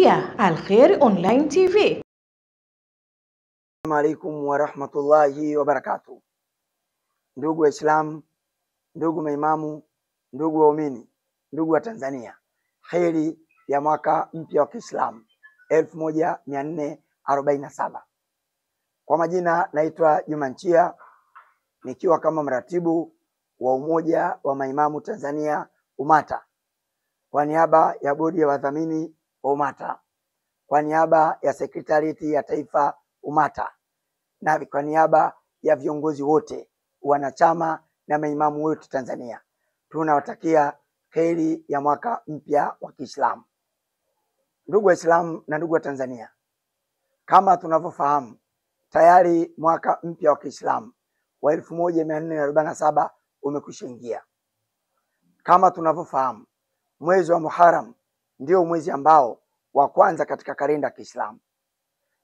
kupitia Al-Khair Online TV. Assalamu alaikum wa rahmatullahi wa barakatuh. Ndugu Waislamu, ndugu maimamu, ndugu waumini, ndugu wa Tanzania, kheri ya mwaka mpya wa Kiislamu 1447. Kwa majina naitwa Juma Nchia, nikiwa kama mratibu wa Umoja wa Maimamu Tanzania UMATA, kwa niaba ya bodi ya wadhamini wa UMATA, kwa niaba ya sekretarieti ya taifa UMATA, na kwa niaba ya viongozi wote wanachama na maimamu wote Tanzania, tunawatakia kheri ya mwaka mpya wa Kiislamu. Ndugu Waislamu na ndugu wa Tanzania, kama tunavyofahamu, tayari mwaka mpya wa Kiislamu wa 1447 umekwisha ingia. Kama tunavyofahamu, mwezi wa Muharram ndio mwezi ambao wa kwanza katika kalenda ya Kiislamu.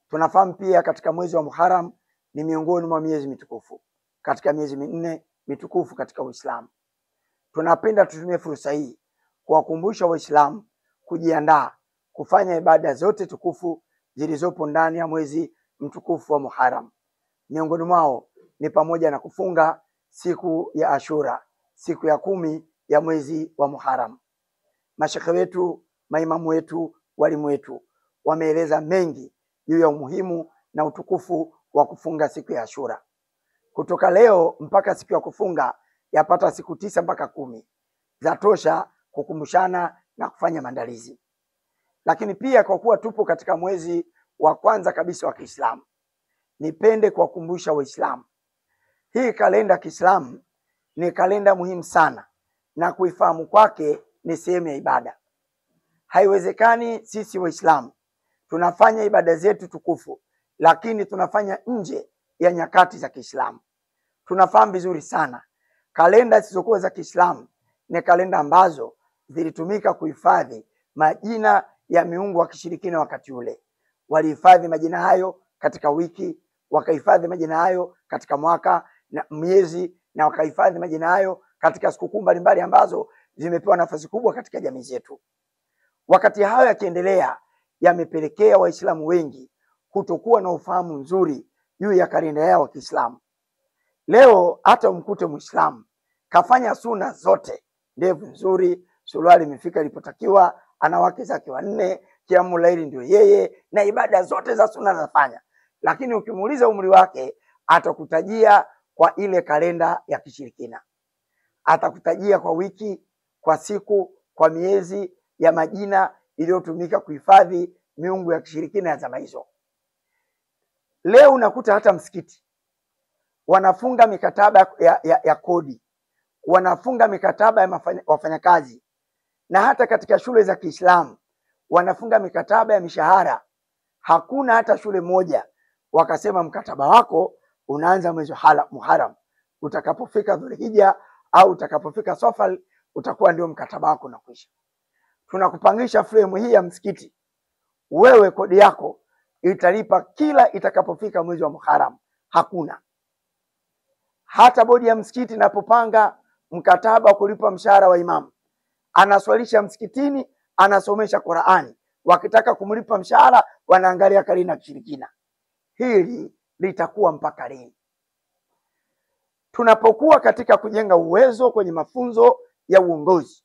Tunafahamu pia katika mwezi wa Muharram ni miongoni mwa miezi mitukufu katika miezi minne mitukufu katika Uislamu. Tunapenda tutumie fursa hii kuwakumbusha Waislamu kujiandaa kufanya ibada zote tukufu zilizopo ndani ya mwezi mtukufu wa Muharram. Miongoni mwao ni pamoja na kufunga siku ya Ashura, siku ya 10 ya mwezi wa Muharram. Mashekhe wetu, maimamu wetu, walimu wetu wameeleza mengi juu ya umuhimu na utukufu wa kufunga siku ya Ashura. Kutoka leo mpaka siku ya kufunga yapata siku 9 mpaka 10 zatosha kukumbushana na kufanya maandalizi. Lakini pia kwa kuwa tupo katika mwezi wa kwanza kabisa wa Kiislamu, nipende kuwakumbusha Waislamu, hii kalenda ya Kiislamu ni kalenda muhimu sana, na kuifahamu kwake ni sehemu ya ibada. Haiwezekani sisi Waislamu tunafanya ibada zetu tukufu lakini tunafanya nje ya nyakati za Kiislamu. Tunafahamu vizuri sana kalenda zisizokuwa za Kiislamu ni kalenda ambazo zilitumika kuhifadhi majina ya miungu wa kishirikina wakati ule. Walihifadhi majina hayo katika wiki, wakahifadhi majina hayo katika mwaka na miezi, na wakahifadhi majina hayo katika sikukuu mbalimbali ambazo zimepewa nafasi kubwa katika jamii zetu. Wakati hayo yakiendelea, yamepelekea Waislamu wengi kutokuwa na ufahamu mzuri juu ya kalenda yao ya Kiislamu. Leo hata umkute Muislamu kafanya suna zote, ndevu nzuri, suruali imefika ilipotakiwa, ana wake zake 4, kiamu laili ndio yeye, na ibada zote za suna anafanya, lakini ukimuuliza umri wake atakutajia kwa ile kalenda ya kishirikina. Atakutajia kwa wiki, kwa siku, kwa miezi ya majina iliyotumika kuhifadhi miungu ya kishirikina ya zama hizo. Leo unakuta hata msikiti wanafunga mikataba ya kodi, wanafunga mikataba ya wafanyakazi, na hata katika shule za Kiislamu wanafunga mikataba ya mishahara. Hakuna hata shule moja wakasema mkataba wako unaanza mwezi Muharram, utakapofika Dhulhijja au utakapofika Safar utakuwa ndio mkataba wako unakwisha. Tunakupangisha fremu hii ya msikiti, wewe kodi yako italipa kila itakapofika mwezi wa Muharram. Hakuna. Hata bodi ya msikiti inapopanga mkataba wa kulipa mshahara wa imamu, anaswalisha msikitini, anasomesha Qur'ani, wakitaka kumlipa mshahara wanaangalia kalenda ya kishirikina. Hili litakuwa mpaka lini? Tunapokuwa katika kujenga uwezo kwenye mafunzo ya uongozi,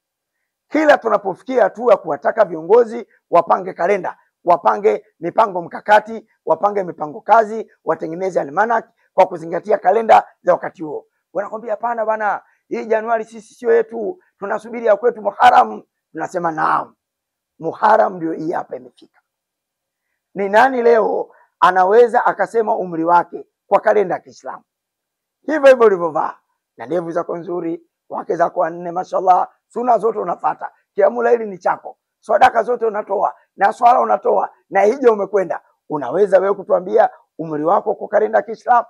kila tunapofikia hatua ya kuwataka viongozi wapange kalenda, wapange mipango mkakati, wapange mipango kazi, watengeneze almanak kwa kuzingatia kalenda za wakati huo, wanakwambia hapana bana, hii Januari sisi sio yetu, tunasubiri ya kwetu Muharram. Tunasema naam, Muharram ndio hii hapa imefika. Ni nani leo anaweza akasema umri wake kwa kalenda ya Kiislamu? Hivyo hivyo ulivyovaa na ndevu zako nzuri, wake zako 4 mashallah, suna zote unafuata, kiamu laili ni chako, sadaka zote unatoa, na swala unatoa, na hija umekwenda, unaweza wewe kutuambia umri wako kwa kalenda ya Kiislamu?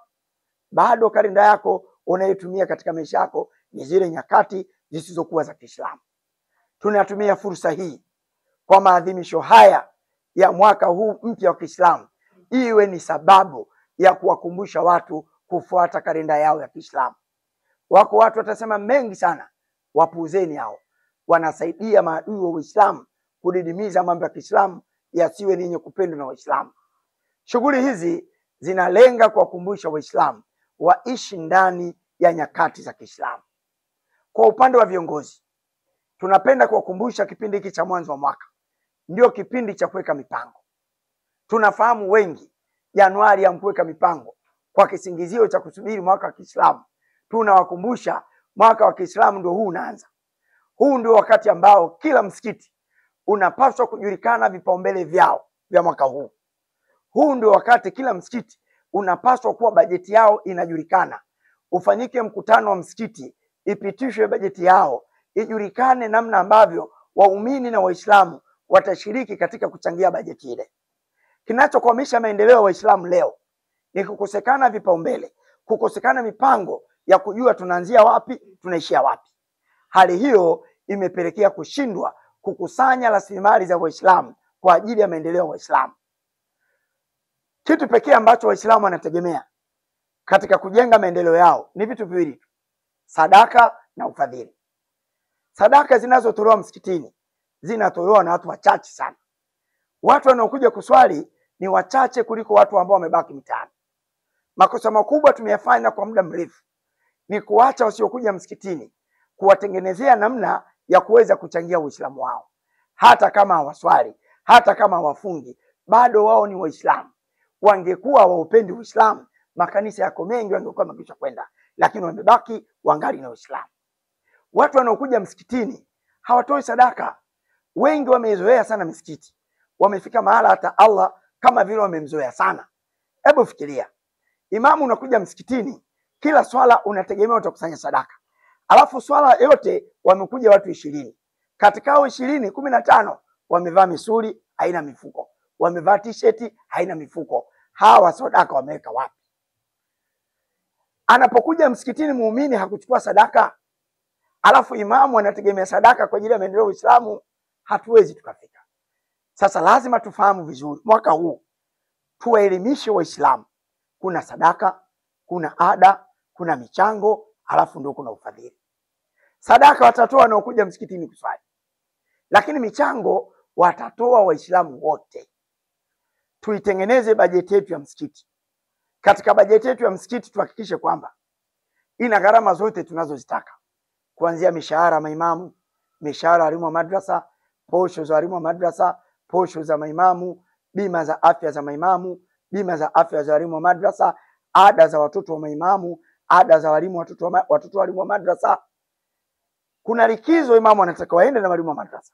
Bado kalenda yako unayotumia katika maisha yako ni zile nyakati zisizokuwa za Kiislamu. Tunatumia fursa hii kwa maadhimisho haya ya mwaka huu mpya wa Kiislamu iwe ni sababu ya kuwakumbusha watu kufuata kalenda yao ya Kiislamu. Wako watu watasema mengi sana, wapuuzeni hao, wanasaidia maadui wa Uislamu kudidimiza mambo ya Kiislamu yasiwe ni yenye kupendwa na Waislamu. Shughuli hizi zinalenga kuwakumbusha Waislamu waishi ndani ya nyakati za Kiislamu. Kwa upande wa viongozi, tunapenda kuwakumbusha kipindi hiki cha mwanzo wa mwaka ndio kipindi cha kuweka mipango. Tunafahamu wengi Januari hamkuweka mipango kwa kisingizio cha kusubiri mwaka wa Kiislamu. Tunawakumbusha mwaka wa Kiislamu ndio huu unaanza. Huu ndio wakati ambao kila msikiti unapaswa kujulikana vipaumbele vyao vya mwaka huu. Huu ndio wakati kila msikiti unapaswa kuwa bajeti yao inajulikana. Ufanyike mkutano wa msikiti, ipitishwe bajeti yao, ijulikane namna ambavyo waumini na Waislamu watashiriki katika kuchangia bajeti ile. Kinachokwamisha maendeleo ya Waislamu leo ni kukosekana vipaumbele, kukosekana mipango ya kujua tunaanzia wapi, tunaishia wapi. Hali hiyo imepelekea kushindwa kukusanya rasilimali za Waislamu kwa ajili ya maendeleo ya Waislamu. Kitu pekee ambacho Waislamu wanategemea katika kujenga maendeleo yao ni vitu viwili: sadaka na ufadhili. Sadaka zinazotolewa msikitini zinatolewa na watu wachache sana. Watu wanaokuja kuswali ni wachache kuliko watu ambao wamebaki mitaani. Makosa makubwa tumeyafanya kwa muda mrefu ni kuacha wasiokuja msikitini, kuwatengenezea namna ya kuweza kuchangia Uislamu wao. Hata kama hawaswali, hata kama hawafungi, bado wao ni Waislamu. Wangekuwa hawaupendi Uislamu, makanisa yako mengi wangekuwa wamekwisha kwenda, lakini wamebaki wangali na Uislamu. Watu wanaokuja msikitini hawatoi sadaka. Wengi wamezoea sana misikiti, wamefika mahala hata Allah kama vile wamemzoea sana. Hebu fikiria, imamu unakuja msikitini, kila swala unategemea utakusanya sadaka. Alafu swala yote wamekuja watu 20. Katika hao 20, 15 wamevaa misuli haina mifuko, wamevaa t-shirt haina mifuko. Hawa sadaka wameweka wapi? Anapokuja msikitini muumini hakuchukua sadaka, alafu imamu anategemea sadaka kwa ajili ya maendeleo ya Uislamu, hatuwezi tukafika. Sasa lazima tufahamu vizuri, mwaka huu tuwaelimishe Waislamu. Kuna sadaka, kuna ada, kuna michango, alafu ndio kuna ufadhili. Sadaka watatoa wanaokuja msikitini kuswali, lakini michango watatoa Waislamu wote. Tuitengeneze bajeti yetu ya msikiti. Katika bajeti yetu ya msikiti tuhakikishe kwamba ina gharama zote tunazozitaka, kuanzia mishahara maimamu, mishahara walimu wa madrasa, posho za walimu wa madrasa, posho za maimamu, bima za afya za maimamu, bima za afya za walimu wa madrasa, ada za watoto wa maimamu, ada za walimu watoto wa walimu wa madrasa. Kuna likizo imamu anataka waende na walimu wa madrasa.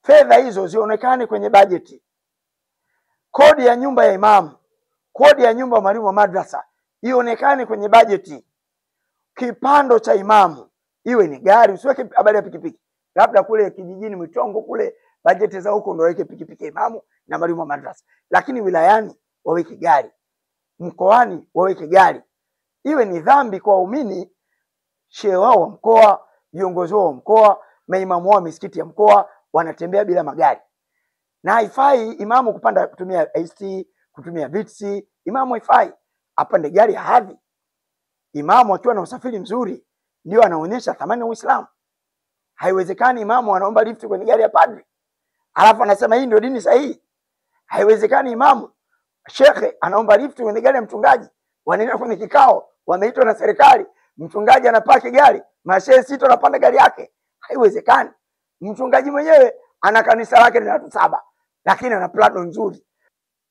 Fedha hizo zionekane kwenye bajeti. Kodi ya nyumba ya imamu, kodi ya nyumba ya mwalimu wa madrasa ionekane kwenye bajeti. Kipando cha imamu iwe ni gari, usiweke habari ya pikipiki. Labda kule kijijini Mwitongo kule bajeti za huko ndio waweke pikipiki imamu na mwalimu wa madrasa. Lakini wilayani waweke gari, mkoani waweke gari. Iwe ni dhambi kwa waumini, shehe wao wa mkoa, viongozi wao wa mkoa, maimamu wao misikiti ya mkoa wanatembea bila magari. Na haifai imamu kupanda kutumia AC, kutumia vitsi. Imamu haifai apande gari ya hadhi. Imamu akiwa na usafiri mzuri ndio anaonyesha thamani ya Uislamu. Haiwezekani imamu anaomba lift kwenye gari ya padri, alafu anasema hii ndio dini sahihi. Haiwezekani imamu shekhe anaomba lift kwenye gari ya mchungaji, wanaenda kwenye kikao, wameitwa na serikali, mchungaji anapaki gari, mashehe 6 wanapanda gari yake. Haiwezekani. Mchungaji mwenyewe ana kanisa lake na watu 7, lakini ana plano nzuri.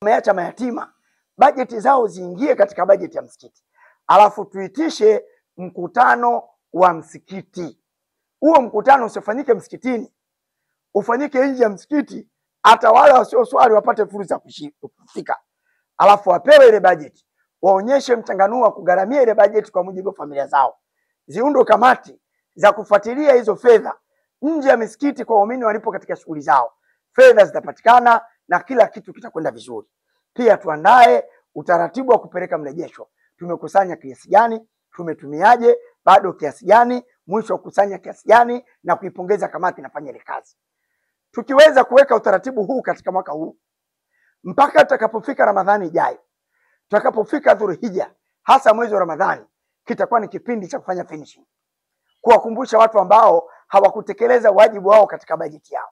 Wameacha mayatima. Bajeti zao ziingie katika bajeti ya msikiti. Alafu tuitishe mkutano wa msikiti. Huo mkutano usifanyike msikitini, ufanyike nje ya msikiti, hata wale wasioswali wapate fursa kufika. Alafu wapewe ile bajeti, waonyeshe mchanganuo wa kugharamia ile bajeti kwa mujibu wa familia zao. Ziundwe kamati za kufuatilia hizo fedha nje ya misikiti kwa waumini walipo katika shughuli zao. Fedha zitapatikana na kila kitu kitakwenda vizuri. Pia tuandae utaratibu wa kupeleka mrejesho. Tumekusanya kiasi gani, tumetumiaje, bado kiasi gani, mwisho kukusanya kiasi gani, na kuipongeza kamati inafanya ile kazi. Tukiweza kuweka utaratibu huu katika mwaka huu, mpaka tutakapofika Ramadhani ijayo, tutakapofika Dhulhijja, hasa mwezi wa Ramadhani, kitakuwa ni kipindi cha kufanya finishing, kuwakumbusha watu ambao hawakutekeleza wajibu wao katika bajeti yao.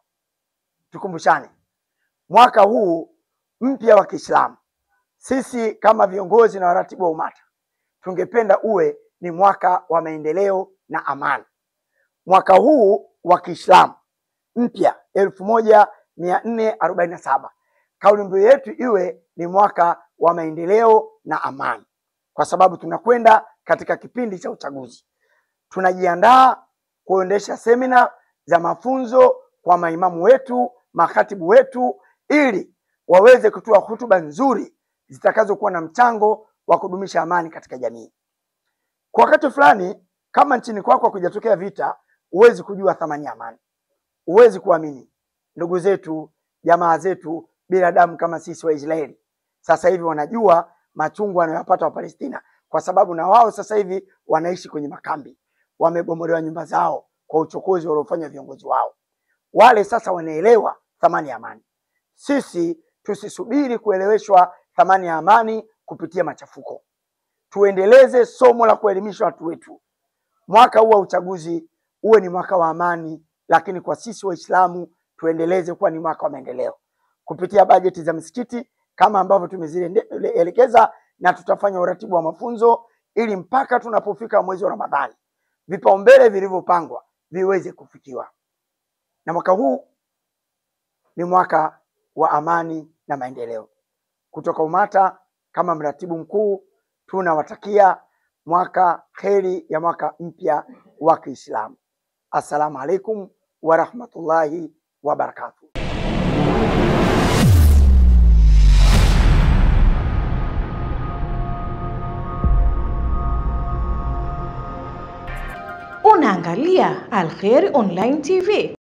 Tukumbushane, mwaka huu mpya wa Kiislamu, sisi kama viongozi na waratibu wa UMATA tungependa uwe ni mwaka wa maendeleo na amani. Mwaka huu wa Kiislamu mpya 1447, kauli mbiu yetu iwe ni mwaka wa maendeleo na amani, kwa sababu tunakwenda katika kipindi cha uchaguzi. Tunajiandaa kuendesha semina za mafunzo kwa maimamu wetu, makatibu wetu, ili waweze kutoa hutuba nzuri zitakazokuwa na mchango wa kudumisha amani katika jamii. Kwa wakati fulani, kama nchini kwako kujatokea vita, huwezi kujua thamani ya amani. Huwezi kuamini ndugu zetu, jamaa zetu, binadamu kama sisi wa Israeli sasa hivi wanajua machungu wanayopata wa Palestina, kwa sababu na wao sasa hivi wanaishi kwenye makambi, wamebomolewa nyumba zao kwa uchokozi waliofanya viongozi wao. Wale sasa wanaelewa thamani ya amani. Sisi tusisubiri kueleweshwa thamani ya amani kupitia machafuko. Tuendeleze somo la kuelimisha watu wetu. Mwaka huu wa uchaguzi uwe ni mwaka wa amani, lakini kwa sisi Waislamu tuendeleze kuwa ni mwaka wa maendeleo kupitia bajeti za misikiti kama ambavyo tumezielekeza, na tutafanya uratibu wa mafunzo ili mpaka tunapofika mwezi wa Ramadhani vipaumbele vilivyopangwa viweze kufikiwa. Na mwaka huu ni mwaka wa amani na maendeleo. Kutoka UMATA kama mratibu mkuu tunawatakia mwaka kheri ya mwaka mpya wa Kiislamu. Assalamu alaikum wa rahmatullahi wa barakatuh. Unaangalia Al Khair Online TV.